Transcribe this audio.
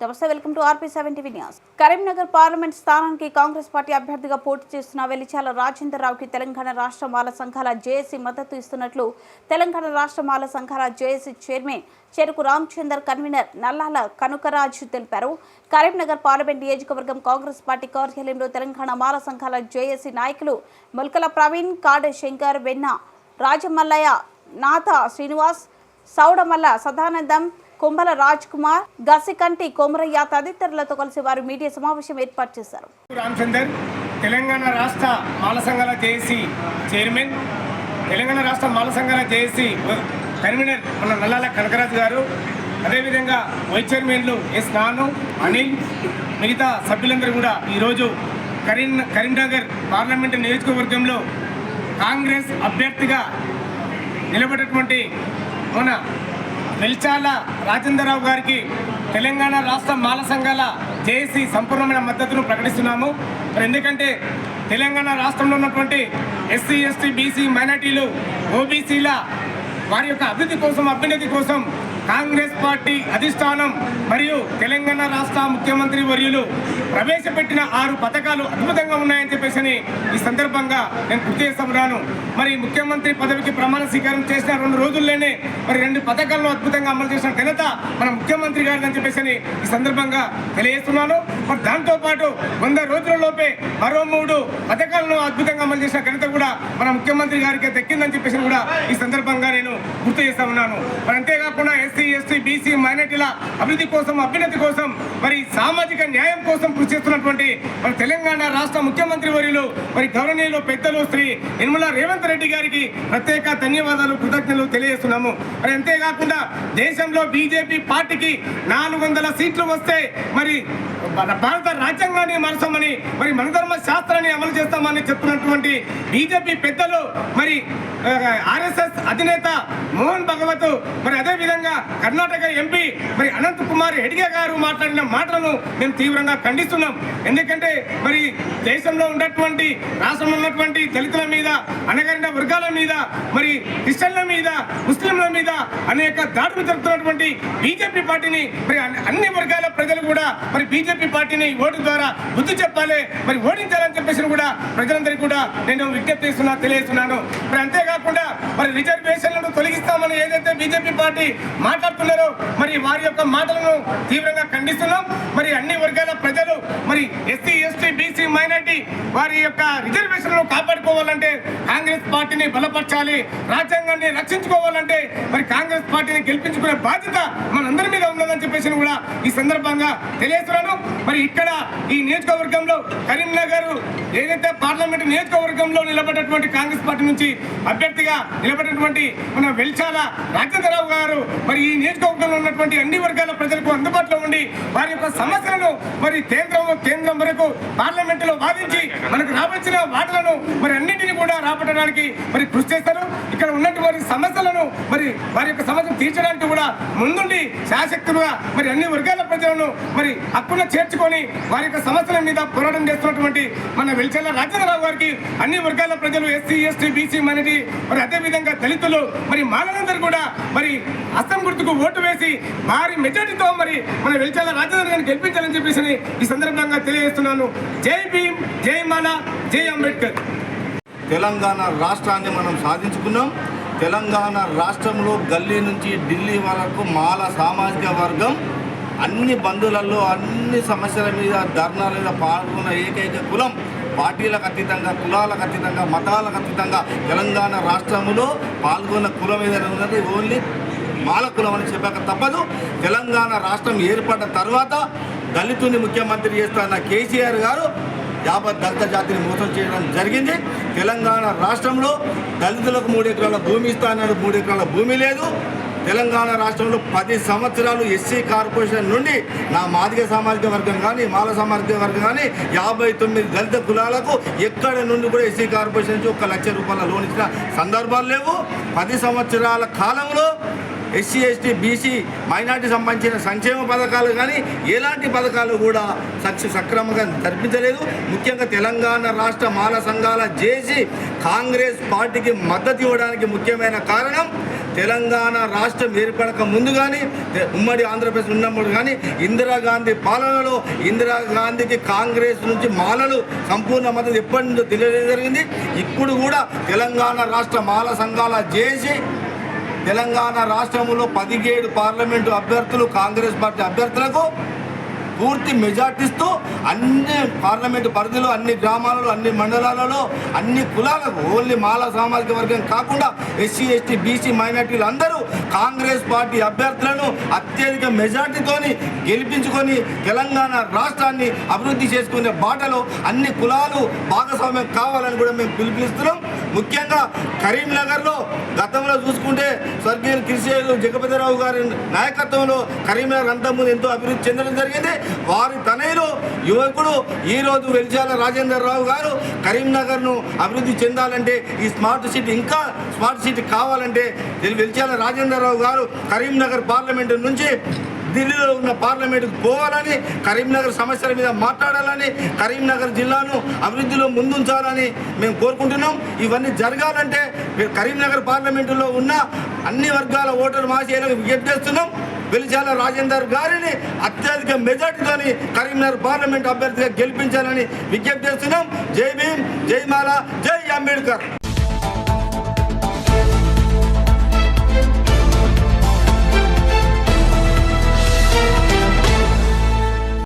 నమస్తే, welcome to RP7 TV news. Karimnagar parliament స్థానానికి Congress party అభ్యర్థిగా పోటీ చేస్తున్న వెలిచాల రాజేందర్ రావుకి తెలంగాణ రాష్ట్ర మాల సంఘాల జేఏసీ మద్దతు ఇస్తున్నట్లు తెలంగాణ రాష్ట్ర మాల సంఘాల జేఏసీ చైర్మన్ చెరుకు రామచందర్, కన్వీనర్ నల్లాల కనుకరాజు తెలిపారు. కరీంనగర్ పార్లమెంట్ నియోజకవర్గం కాంగ్రెస్ పార్టీ కార్యాలయంలో తెలంగాణ మాల సంఘాల జేఏసీ నాయకులు ముల్కల ప్రవీణ్, కాడే శంకర్, వెన్న రాజమల్లయ్య, నాథ శ్రీనివాస్, సౌడమల్ల సదానందం, కుంభల రాజ్ కుమార్, గసికంటి కొమరయ్య తదితరులతో కలిసి వారు మీడియా సమావేశం ఏర్పాటు చేశారు. రామచందర్, తెలంగాణ రాష్ట్ర మాల సంఘాల జేఏసీ చైర్మన్, తెలంగాణ రాష్ట్ర మాల సంఘాల జేఏసీ కన్వీనర్ మన నల్లాల కనకరాజు గారు, అదేవిధంగా వైస్ చైర్మన్లు ఎస్ నాను, అనిల్, మిగతా సభ్యులందరూ కూడా ఈరోజు కరీంనగర్ పార్లమెంటు నియోజకవర్గంలో కాంగ్రెస్ అభ్యర్థిగా నిలబడినటువంటి మన వెలిచాల రాజేందర్ రావు గారికి తెలంగాణ రాష్ట్ర మాల సంఘాల జేఏసీ సంపూర్ణమైన మద్దతును ప్రకటిస్తున్నాము. మరి ఎందుకంటే తెలంగాణ రాష్ట్రంలో ఉన్నటువంటి ఎస్సీ, ఎస్టీ, బీసీ, మైనార్టీలు, ఓబీసీల వారి యొక్క అభ్యున్నతి కోసం కాంగ్రెస్ పార్టీ అధిష్టానం మరియు తెలంగాణ రాష్ట్ర ముఖ్యమంత్రి వర్యులు ప్రవేశపెట్టిన 6 పథకాలు అద్భుతంగా ఉన్నాయని చెప్పేసి ఈ సందర్భంగా నేను గుర్తు చేస్తున్నాను. మరి ముఖ్యమంత్రి పదవికి ప్రమాణ స్వీకారం చేసిన 2 రోజుల్లోనే మరి 2 పథకాలను అద్భుతంగా అమలు చేసిన ఘనత మన ముఖ్యమంత్రి గారిని చెప్పేసి ఈ సందర్భంగా తెలియజేస్తున్నాను. మరి దాంతోపాటు 100 రోజులలోపే మరో 3 పథకాలను అద్భుతంగా అమలు చేసిన ఘనత కూడా మన ముఖ్యమంత్రి గారికి దక్కిందని చెప్పేసి కూడా ఈ సందర్భంగా నేను గుర్తు చేస్తా ఉన్నాను. మరి అంతేకాకుండా ఎస్సీ, ఎస్టీ, బీసీ, మైనార్టీల అభ్యున్నతి కోసం మరి సామాజిక న్యాయం కోసం కృషి చేస్తున్నటువంటి మరి తెలంగాణ రాష్ట్ర ముఖ్యమంత్రి వర్యులు మరి గౌరవనీయులు పెద్దలు శ్రీ నిర్మలా రేవంత్ రెడ్డి గారికి ప్రత్యేక ధన్యవాదాలు, కృతజ్ఞతలు తెలియజేస్తున్నాము. మరి అంతేకాకుండా దేశంలో బీజేపీ పార్టీకి 400 సీట్లు వస్తే మరి భారత రాజ్యాంగాన్ని మార్చమని మరి మనధర్మ శాస్త్రాన్ని అమలు చేస్తామని చెప్తున్నటువంటి బీజేపీ పెద్దలు మరి ఆర్ఎస్ఎస్ అధినేత మోహన్ భగవత్, మరి అదేవిధంగా కర్ణాటక ఎంపీ మరి అనంత్ కుమార్ హెడ్గే గారు మాట్లాడిన మాటలను మేము తీవ్రంగా ఖండిస్తున్నాం. ఎందుకంటే మరి దేశంలో ఉన్నటువంటి రాష్ట్రంలో ఉన్నటువంటి దళితుల మీద, అణగారిన వర్గాల మీద, మరి క్రిస్టియన్ల మీద, ముస్లింల మీద అనేక దాడులు జరుపుతున్నటువంటి బీజేపీ పార్టీని మరి అన్ని వర్గాల ప్రజలు కూడా మరి బీజేపీ పార్టీని ఓటు ద్వారా బుద్ధి చెప్పాలి, మరి ఓడించాలని చెప్పేసి కూడా ప్రజలందరికీ కూడా నేను విజ్ఞప్తి తెలియజేస్తున్నాను. మరి అంతేకాకుండా మరి రిజర్వేషన్లను తొలగిస్తామని ఏదైతే బీజేపీ పార్టీ మాట్లాడుతున్నారో మరి వారి యొక్క మాటలను తీవ్రంగా ఖండిస్తున్నాం. మరి అన్ని వర్గాల ప్రజలు మరి ఎస్సీ, ఎస్టీ, బీసీ, మైనార్టీ వారి యొక్క రిజర్వేషన్లను కాపాడుకోవాలంటే కాంగ్రెస్ పార్టీని బలపరచాలి, రాజ్యాంగాన్ని రక్షించుకోవాలంటే మరి కాంగ్రెస్ పార్టీని గెలిపించుకునే బాధ్యత మనందరి మీద ఉన్నదని చెప్పేసి కూడా ఈ సందర్భంగా తెలియజేస్తున్నాను. మరి ఇక్కడ ఈ నియోజకవర్గంలో కరీంనగర్ ఏదైతే పార్లమెంట్ నియోజకవర్గంలో నిలబడినటువంటి కాంగ్రెస్ పార్టీ నుంచి అభ్యర్థిగా నిలబడినటువంటి మన వెలిచాల రాజేందర్ రావు గారు మరి ఈ నియోజకవర్గంలో ఉన్నటువంటి అన్ని వర్గాల ప్రజలకు అందుబాటులో ఉండి వారి యొక్క సమస్యలను మరి కేంద్రం వరకు పార్లమెంటులో వాదించి మనకు రావాల్సిన వాటలను మరి అన్నింటినీ కూడా రాబట్టడానికి మరి కృషి చేస్తారు. ఇక్కడ ఉన్నటువంటి సమస్యలను మరి వారి యొక్క సమస్యను తీర్చడానికి కూడా ముందుండి శాశక్తులుగా మరి అన్ని వర్గాల ప్రజలను మరి హక్కున చేర్చుకొని వారి యొక్క సమస్యల మీద పోరాటం చేస్తున్నటువంటి మన వెలిచాల రాజేందర్ రావు గారికి అన్ని వర్గాల ప్రజలు ఎస్సీ, ఎస్టీ, బీసీ, మైనారిటీ మరి అదేవిధంగా దళితులు మరి మాలలందరూ కూడా మరి అస్తం గుర్తుకు ఓటు వేసి భారీ మెజార్టీతో మరి మన వెలిచాల రాజేందర్ గారిని గెలిపించాలని చెప్పేసి ఈ సందర్భంగా తెలియజేస్తున్నాను. జై భీమ్, జై మాల, జై అంబేద్కర్. తెలంగాణ రాష్ట్రాన్ని మనం సాధించుకున్నాం. తెలంగాణ రాష్ట్రంలో గల్లీ నుంచి ఢిల్లీ వరకు మాల సామాజిక వర్గం అన్ని బంధువులలో అన్ని సమస్యల మీద ధర్నాల మీద పాల్గొన్న ఏకైక కులం, పార్టీలకు అతీతంగా, కులాలకు అతీతంగా, మతాలకు అతీతంగా తెలంగాణ రాష్ట్రంలో పాల్గొన్న కులం ఏదైనా ఉన్నది ఓన్లీ మాల కులం అని చెప్పక తప్పదు. తెలంగాణ రాష్ట్రం ఏర్పడ్డ తర్వాత దళితుని ముఖ్యమంత్రి చేస్తున్న కేసీఆర్ గారు యావత్ దళిత జాతిని మోసం చేయడం జరిగింది. తెలంగాణ రాష్ట్రంలో దళితులకు 3 ఎకరాల భూమి ఇస్తా అన్నాడు, 3 ఎకరాల భూమి లేదు. తెలంగాణ రాష్ట్రంలో 10 సంవత్సరాలు ఎస్సీ కార్పొరేషన్ నుండి నా మాదిగ సామాజిక వర్గం కానీ, మాల సామాజిక వర్గం కానీ 59 దళిత కులాలకు ఎక్కడి నుండి కూడా ఎస్సీ కార్పొరేషన్ నుంచి 1 లక్ష రూపాయల లోన్ ఇచ్చిన సందర్భాలు లేవు. 10 సంవత్సరాల కాలంలో ఎస్సీ, ఎస్టీ, బీసీ, మైనార్టీ సంబంధించిన సంక్షేమ పథకాలు కానీ ఎలాంటి పథకాలు కూడా సక్రమంగా జరిపించలేదు. ముఖ్యంగా తెలంగాణ రాష్ట్ర మాల సంఘాల జేఏసీ కాంగ్రెస్ పార్టీకి మద్దతు ఇవ్వడానికి ముఖ్యమైన కారణం తెలంగాణ రాష్ట్రం ఏర్పడక ముందు కానీ ఉమ్మడి ఆంధ్రప్రదేశ్ ఉన్నప్పుడు కానీ ఇందిరాగాంధీ పాలనలో ఇందిరాగాంధీకి కాంగ్రెస్ నుంచి మాలలు సంపూర్ణ మద్దతు ఎప్పటి నుంచో తెలియజేయడం జరిగింది. ఇప్పుడు కూడా తెలంగాణ రాష్ట్ర మాల సంఘాల చేసి తెలంగాణ రాష్ట్రంలో 17 పార్లమెంటు అభ్యర్థులు కాంగ్రెస్ పార్టీ అభ్యర్థులకు పూర్తి మెజార్టీస్తూ అన్ని పార్లమెంటు పరిధిలో అన్ని గ్రామాలలో అన్ని మండలాలలో అన్ని కులాలకు ఓన్లీ మాల సామాజిక వర్గం కాకుండా ఎస్సీ ఎస్టీ బీసీ మైనార్టీలు అందరూ కాంగ్రెస్ పార్టీ అభ్యర్థులను అత్యధిక మెజార్టీతోని గెలిపించుకొని తెలంగాణ రాష్ట్రాన్ని అభివృద్ధి చేసుకునే బాటలో అన్ని కులాలు భాగస్వామ్యం కావాలని కూడా మేము పిలుపునిస్తున్నాం. ముఖ్యంగా కరీంనగర్లో గతంలో చూసుకుంటే స్వర్గీయ కిరిశేలు జగపతిరావు గారి నాయకత్వంలో కరీంనగర్ అంతకుముందు ఎంతో అభివృద్ధి చెందడం జరిగింది. వారి తనయులు యువకుడు ఈరోజు వెలిచాల రాజేందర్ రావు గారు కరీంనగర్ను అభివృద్ధి చెందాలంటే ఈ స్మార్ట్ సిటీ ఇంకా స్మార్ట్ సిటీ కావాలంటే వెలిచాల రాజేందర్ రావు గారు కరీంనగర్ పార్లమెంటు నుంచి ఢిల్లీలో ఉన్న పార్లమెంటుకు పోవాలని, కరీంనగర్ సమస్యల మీద మాట్లాడాలని, కరీంనగర్ జిల్లాను అభివృద్ధిలో ముందుంచాలని మేము కోరుకుంటున్నాం. ఇవన్నీ జరగాలంటే కరీంనగర్ పార్లమెంటులో ఉన్న అన్ని వర్గాల ఓటరు మహాశయులకు విజ్ఞప్తి చేస్తున్నాం. వెలిచాల రాజేందర్ గారిని అత్యధిక మెజార్టీతోని కరీంనగర్ పార్లమెంట్ అభ్యర్థిగా గెలిపించాలని విజ్ఞప్తి చేస్తున్నాం. జై భీమ్, జై మాల, జై అంబేద్కర్.